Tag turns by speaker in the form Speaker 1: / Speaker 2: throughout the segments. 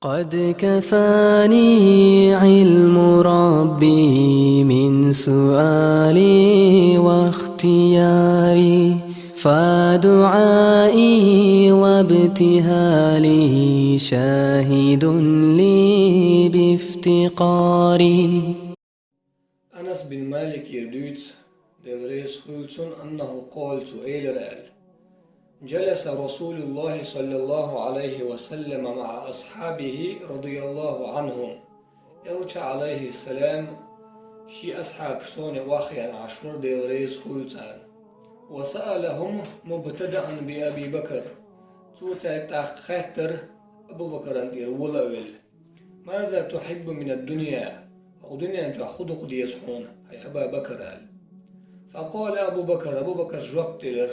Speaker 1: قد كفاني علم ربي من سؤالي واختياري، فدعائي وابتهالي شاهد لي بافتقاري.
Speaker 2: أنس بن مالك يردوت دلريس خلتون أنه قال إيلرال: جلس رسول الله صلى الله عليه وسلم مع أصحابه رضي الله عنهم. يلش عليه السلام شي أصحاب شتون واخيا عشر دلريس خلتان، وسألهم مبتدأ بأبي بكر توتاك خاتر أبو بكر أنتير ولول: ماذا تحب من الدنيا؟ ودنيا جا خدق ديسحون هي أبا بكر قال. فقال أبو بكر جواب تلر: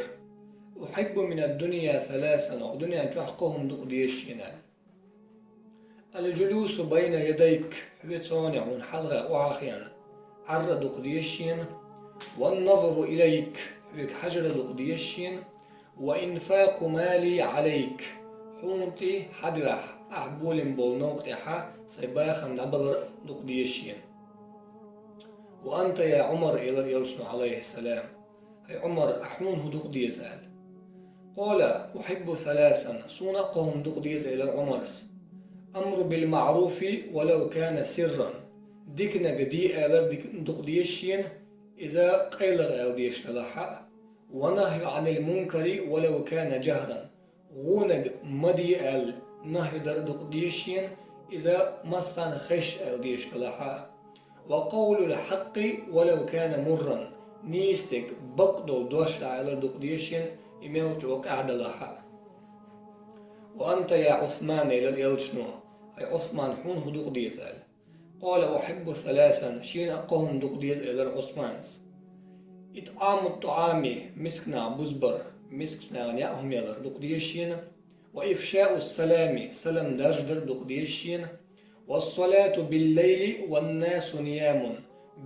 Speaker 2: أحب من الدنيا ثلاثا، ودنيا جا حقهم دق ديشينا: الجلوس بين يديك حويتوني حلغة وعاخيان عر دق ديشين، والنظر إليك حويك حجر دق ديشين، وإنفاق مالي عليك حونتي حدوح أحبول بولنوق إحا سيباخن نبلر دق ديشين. وأنت يا عمر إلى يلشن عليه السلام: هي عمر أحون هدوق ديزال. قال: أحب ثلاثا سونقهم دق ديز إلى العمرس: أمر بالمعروف ولو كان سرا، ديكنا قدي إلى دق ديشين إذا قيلغ إلى ديش للحق، ونهي عن المنكر ولو كان جهرا، غونق مدي إلى نهي در دق ديشين إذا مسان خش إلى ديش للحق، وقول الحق ولو كان مرا، نيستك بقدو دوش على دقديشين إميلج وقعد لها. وأنت يا عثمان إلى اليلشنو: أي عثمان حون هدوق ديزال. قال: أحب ثلاثا شين أقوهم دقديز إلى العثمانس: إطعام الطعام مسكنا بزبر مسكنا نياهم يلر دقديشين، وإفشاء السلام سلام درجدر دقديشين، والصلاة بالليل والناس نيام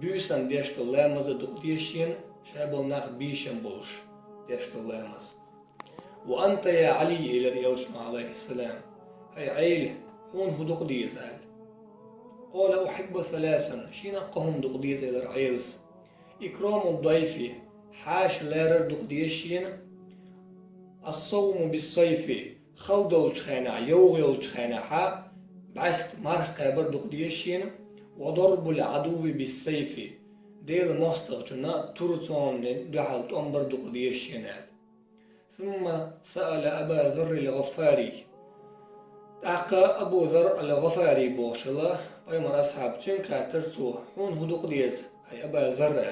Speaker 2: بيسن ديشت الله مز دقديشين شابل ناخ بيشن بولش ديشت الله مز. وأنت يا علي إلى ريالشنا عليه السلام: هاي عيل حون هدوق ديزال. قال: أحب ثلاثا شين قهم دقديز إلى العيلس: إكرام الضيف حاش لارر دقديشين، الصوم بالصيف خلدل شخينا يوغل شخينا حا بعست مرحقة بردق ديشين، وضرب العدو بالسيف ديل مستغجنا ترتون دحل تنبر دق ديشين. ثم سأل أبا ذر الغفاري: أقا أبو ذر الغفاري بوشلا بيمر أصحاب تنكا ترتو حون هدوق ديز هي أبا ذر.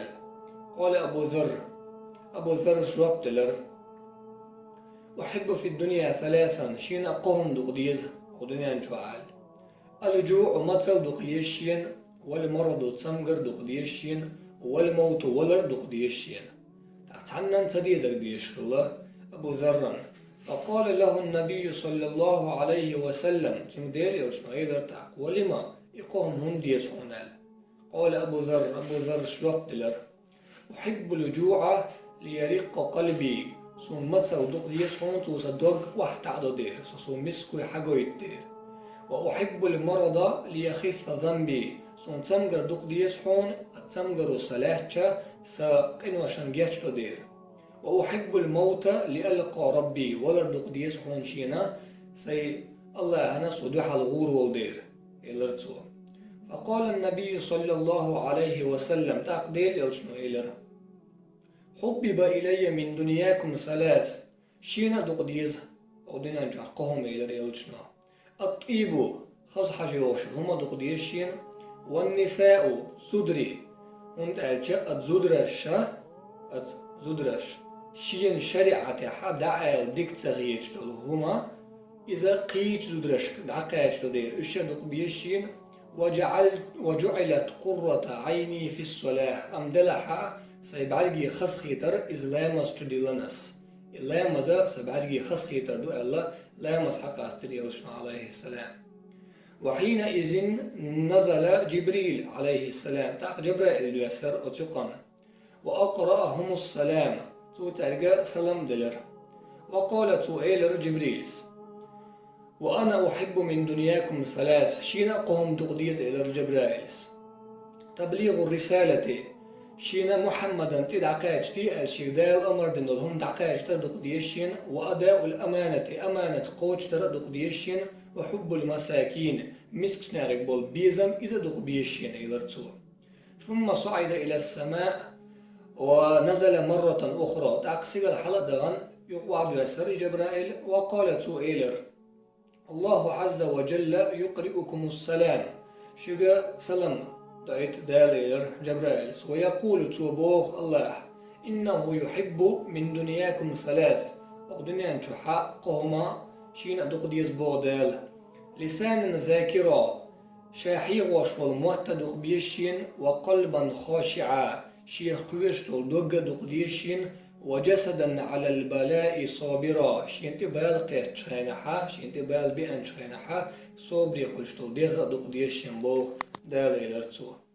Speaker 2: قال أبو ذر جواب لر: أحب في الدنيا ثلاثا شين أقوهم دق ديز ودنيا نجوعال: الجوع متل دقيشين، والمرض تسمجر دقيشين، والموت ولر دقيشين. تعتنن تديزك ديش الله أبو ذر. فقال له النبي صلى الله عليه وسلم: تمدير يلشمعيدر تعق ولما يقوم هنديس هنال. قال أبو ذر شلوب دلر: أحب الجوع ليرق قلبي سون متل دقيش هون توصدق واحد عدو دير سون مسكو حاجو يدير. وأحب المرض ليخف ذنبي سون تمجر دق ديس حون تمجر الصلاة سقنو شنجيش تدير. وأحب الموت لألقى ربي ولر دق ديس حون شينا سي الله هنس ودوح الغور والدير إلرتو. فقال النبي صلى الله عليه وسلم تقدير يلشنو إلر: حبب إلي من دنياكم ثلاث شينا دق ديز أو دنيا نجحقهم إلر يلشنو: الطيب خز حجوش هما دقديشين، والنساء صدري und الجاء زدرش شين شريعة حد عيل ديك تغييش دول هما إذا قيت زدرش دعكاش دير أشدق بيشين. وجعلت قرة عيني في الصلاة أم دلحا سيبعرجي خس خيتر إذ لامس تدلنس لامز سيبعرجي خس خيتر دو الله لامس حق أستريلشنا عليه السلام. وحينئذ نزل جبريل عليه السلام تاق جبرائيل يسر أتقن وأقرأهم السلام تو ترجع سلام دلر. وقال تو إيلر جبريل: وأنا أحب من دنياكم ثلاث شين قهم تقديز إلى الجبرائيس تبليغ الرسالة شين محمدا تدعكاج تي الشيخ دال أمر دندل هم دعكاج تردق ديشين وأداء الأمانة أمانة قوش تردق ديشين وحب المساكين مسك ناغك بول بيزم إذا دق بيشين إلى رتسوه ثم صعد إلى السماء ونزل مرة أخرى تأكسيق الحلق دغن يقعد يسر جبرائيل وقال تو إيلر الله عز وجل يقرئكم السلام شجا سلام دعيت دالير جبرائيل ويقول تو بوخ الله إنه يحب من دنياكم ثلاث ودنيا حقهما شين أدق ديز بودال لسان ذاكرا شاحيغ وشوال موتا دق بيشين وقلبا خاشعا شيخ قويشتول دق دق ديشين وجسدا على البلاء صابرا شين تبال قيت شخينحا شين تبال بيان شخينحا صبري خلشتول دغ دق ديشين بوخ دال إلرتسوه